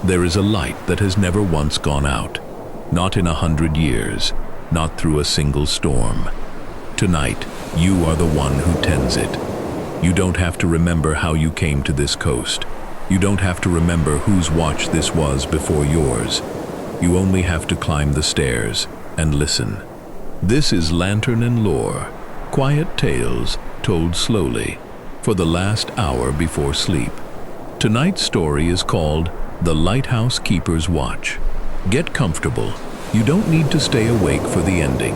There is a light that has never once gone out, not in 100 years, not through a single storm. Tonight, you are the one who tends it. You don't have to remember how you came to this coast. You don't have to remember whose watch this was before yours. You only have to climb the stairs and listen. This is Lantern and Lore, quiet tales told slowly for the last hour before sleep. Tonight's story is called The Lighthouse Keeper's Watch. Get comfortable. You don't need to stay awake for the ending.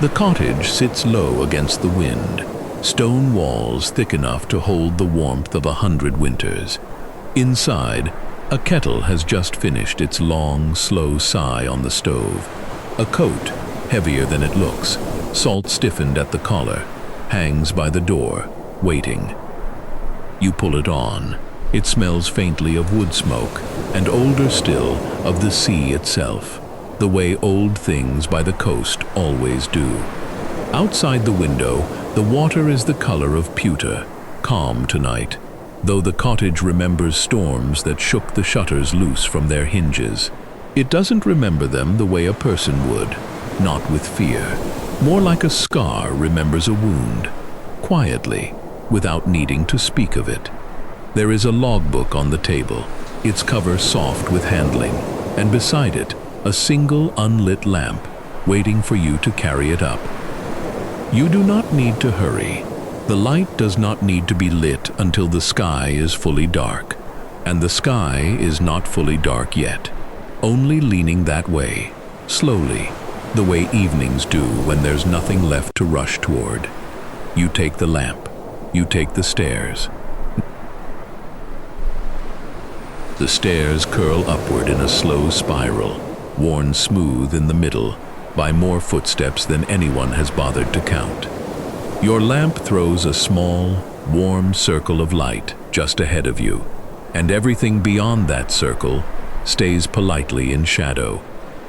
The cottage sits low against the wind, stone walls thick enough to hold the warmth of 100 winters. Inside, a kettle has just finished its long, slow sigh on the stove. A coat, heavier than it looks, salt stiffened at the collar, hangs by the door, waiting. You pull it on. It smells faintly of wood smoke, and older still, of the sea itself, the way old things by the coast always do. Outside the window, the water is the color of pewter, calm tonight, though the cottage remembers storms that shook the shutters loose from their hinges. It doesn't remember them the way a person would, not with fear. More like a scar remembers a wound, quietly, without needing to speak of it. There is a logbook on the table, its cover soft with handling, and beside it, a single unlit lamp, waiting for you to carry it up. You do not need to hurry. The light does not need to be lit until the sky is fully dark, and the sky is not fully dark yet, only leaning that way, slowly, the way evenings do when there's nothing left to rush toward. You take the lamp. You take the stairs. The stairs curl upward in a slow spiral, worn smooth in the middle by more footsteps than anyone has bothered to count. Your lamp throws a small, warm circle of light just ahead of you, and everything beyond that circle stays politely in shadow,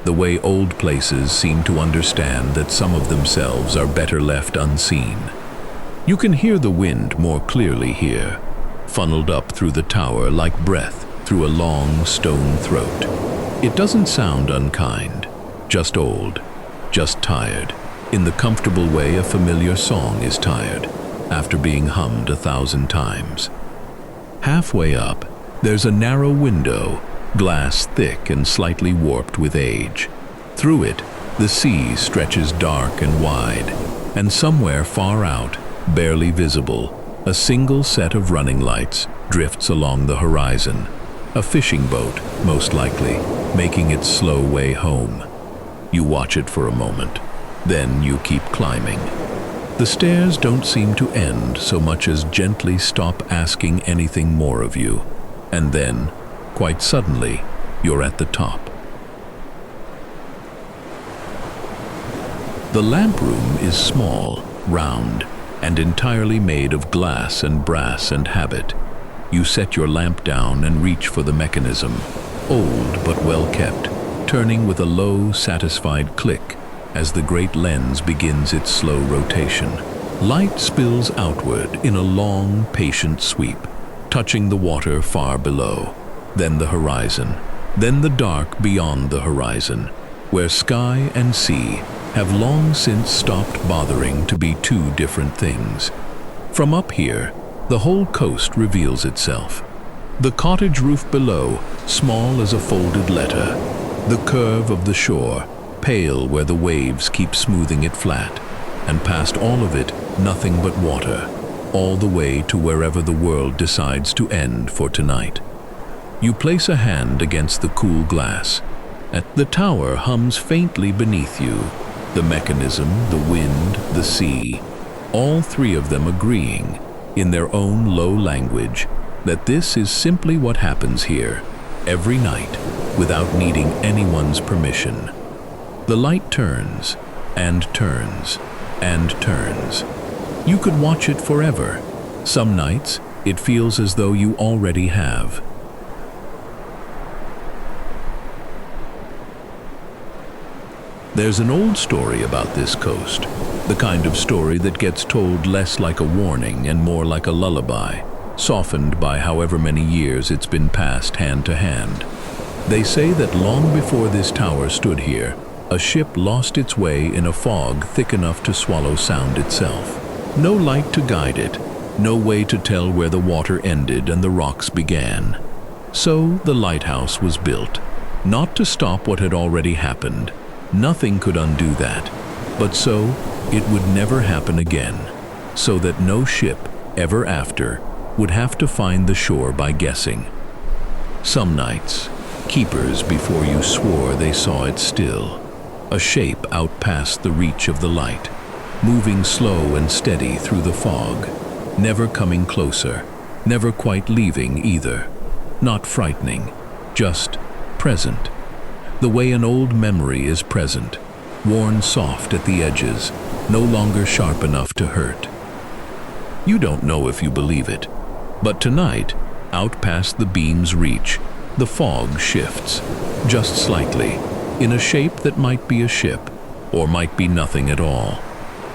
the way old places seem to understand that some of themselves are better left unseen. You can hear the wind more clearly here, funneled up through the tower like breath through a long stone throat. It doesn't sound unkind, just old, just tired, in the comfortable way a familiar song is tired, after being hummed 1,000 times. Halfway up, there's a narrow window, glass thick and slightly warped with age. Through it, the sea stretches dark and wide, and somewhere far out, barely visible, a single set of running lights drifts along the horizon. A fishing boat, most likely, making its slow way home. You watch it for a moment, then you keep climbing. The stairs don't seem to end so much as gently stop asking anything more of you, and then, quite suddenly, you're at the top. The lamp room is small, round, and entirely made of glass and brass and habit. You set your lamp down and reach for the mechanism, old but well kept, turning with a low, satisfied click as the great lens begins its slow rotation. Light spills outward in a long, patient sweep, touching the water far below, then the horizon, then the dark beyond the horizon, where sky and sea have long since stopped bothering to be two different things. From up here, the whole coast reveals itself. The cottage roof below, small as a folded letter. The curve of the shore, pale where the waves keep smoothing it flat. And past all of it, nothing but water, all the way to wherever the world decides to end for tonight. You place a hand against the cool glass. The tower hums faintly beneath you. The mechanism, the wind, the sea, all three of them agreeing, in their own low language, that this is simply what happens here, every night, without needing anyone's permission. The light turns, and turns, and turns. You could watch it forever. Some nights, it feels as though you already have. There's an old story about this coast, the kind of story that gets told less like a warning and more like a lullaby, softened by however many years it's been passed hand to hand. They say that long before this tower stood here, a ship lost its way in a fog thick enough to swallow sound itself. No light to guide it, no way to tell where the water ended and the rocks began. So the lighthouse was built, not to stop what had already happened. Nothing could undo that, but so it would never happen again, so that no ship ever after would have to find the shore by guessing. Some nights, keepers before you swore they saw it still, a shape out past the reach of the light, moving slow and steady through the fog, never coming closer, never quite leaving either. Not frightening, just present. The way an old memory is present, worn soft at the edges, no longer sharp enough to hurt. You don't know if you believe it, but tonight, out past the beam's reach, the fog shifts, just slightly, in a shape that might be a ship, or might be nothing at all.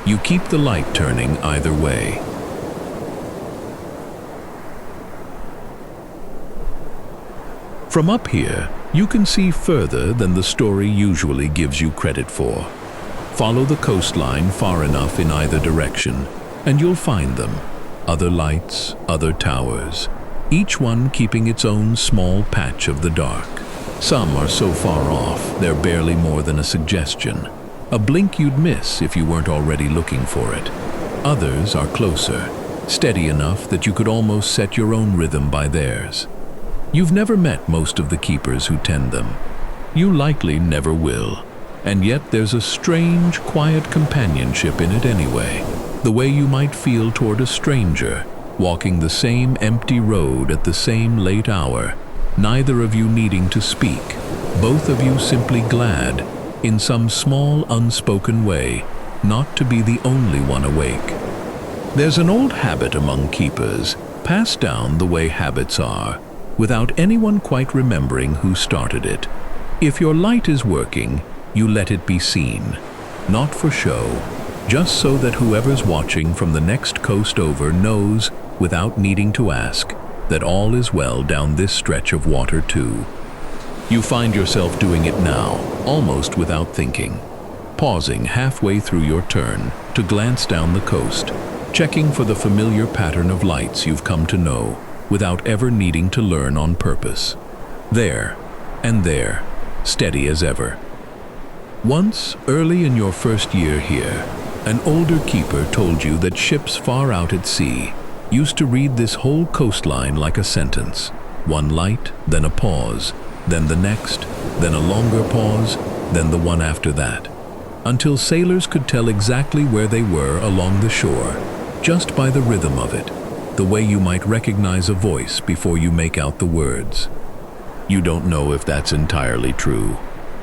You keep the light turning either way. From up here, you can see further than the story usually gives you credit for. Follow the coastline far enough in either direction, and you'll find them. Other lights, other towers, each one keeping its own small patch of the dark. Some are so far off, they're barely more than a suggestion, a blink you'd miss if you weren't already looking for it. Others are closer, steady enough that you could almost set your own rhythm by theirs. You've never met most of the keepers who tend them. You likely never will. And yet there's a strange, quiet companionship in it anyway. The way you might feel toward a stranger, walking the same empty road at the same late hour, neither of you needing to speak, both of you simply glad, in some small unspoken way, not to be the only one awake. There's an old habit among keepers, passed down the way habits are, without anyone quite remembering who started it. If your light is working, you let it be seen, not for show, just so that whoever's watching from the next coast over knows, without needing to ask, that all is well down this stretch of water too. You find yourself doing it now, almost without thinking, pausing halfway through your turn to glance down the coast, checking for the familiar pattern of lights you've come to know, without ever needing to learn on purpose. There, and there, steady as ever. Once, early in your first year here, an older keeper told you that ships far out at sea used to read this whole coastline like a sentence. One light, then a pause, then the next, then a longer pause, then the one after that, until sailors could tell exactly where they were along the shore, just by the rhythm of it, the way you might recognize a voice before you make out the words. You don't know if that's entirely true.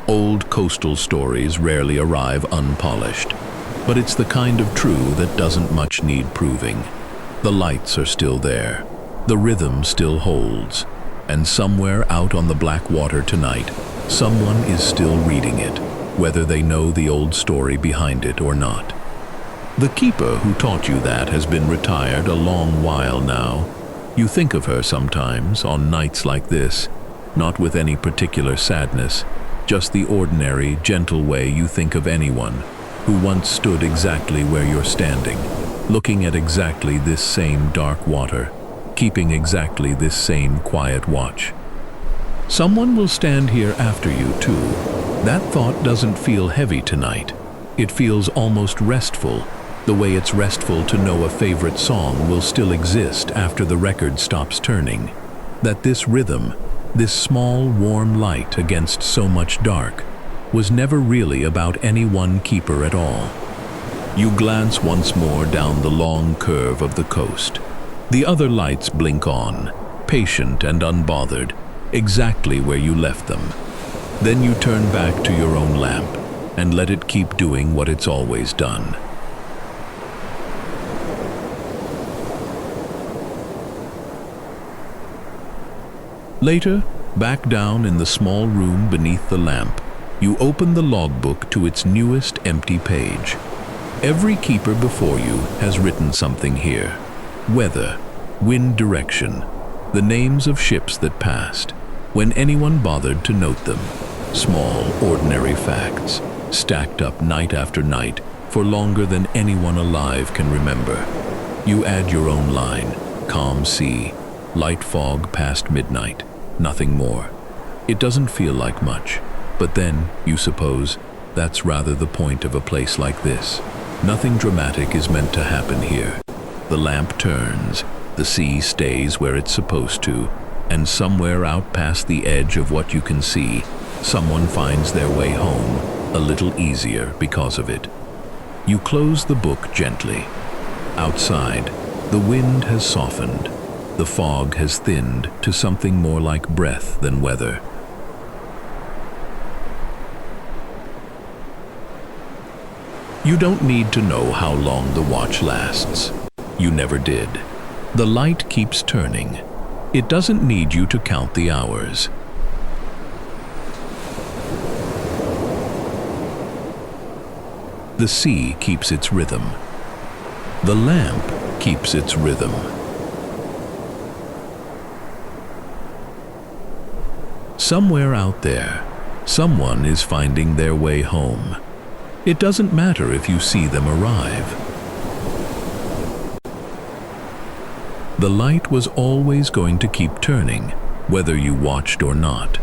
Old coastal stories rarely arrive unpolished, but it's the kind of true that doesn't much need proving. The lights are still there, the rhythm still holds, and somewhere out on the black water tonight, someone is still reading it, whether they know the old story behind it or not. The keeper who taught you that has been retired a long while now. You think of her sometimes on nights like this, not with any particular sadness, just the ordinary, gentle way you think of anyone who once stood exactly where you're standing, looking at exactly this same dark water, keeping exactly this same quiet watch. Someone will stand here after you, too. That thought doesn't feel heavy tonight. It feels almost restful, the way it's restful to know a favorite song will still exist after the record stops turning. That this rhythm, this small, warm light against so much dark, was never really about any one keeper at all. You glance once more down the long curve of the coast. The other lights blink on, patient and unbothered, exactly where you left them. Then you turn back to your own lamp and let it keep doing what it's always done. Later, back down in the small room beneath the lamp, you open the logbook to its newest empty page. Every keeper before you has written something here. Weather, Wind direction, the names of ships that passed, when anyone bothered to note them. Small, ordinary facts, stacked up night after night for longer than anyone alive can remember. You add your own line: calm sea, light fog past midnight, nothing more. It doesn't feel like much, but then, you suppose, that's rather the point of a place like this. Nothing dramatic is meant to happen here. The lamp turns, the sea stays where it's supposed to, and somewhere out past the edge of what you can see, someone finds their way home, a little easier because of it. You close the book gently. Outside, the wind has softened. The fog has thinned to something more like breath than weather. You don't need to know how long the watch lasts. You never did. The light keeps turning. It doesn't need you to count the hours. The sea keeps its rhythm. The lamp keeps its rhythm. Somewhere out there, someone is finding their way home. It doesn't matter if you see them arrive. The light was always going to keep turning, whether you watched or not.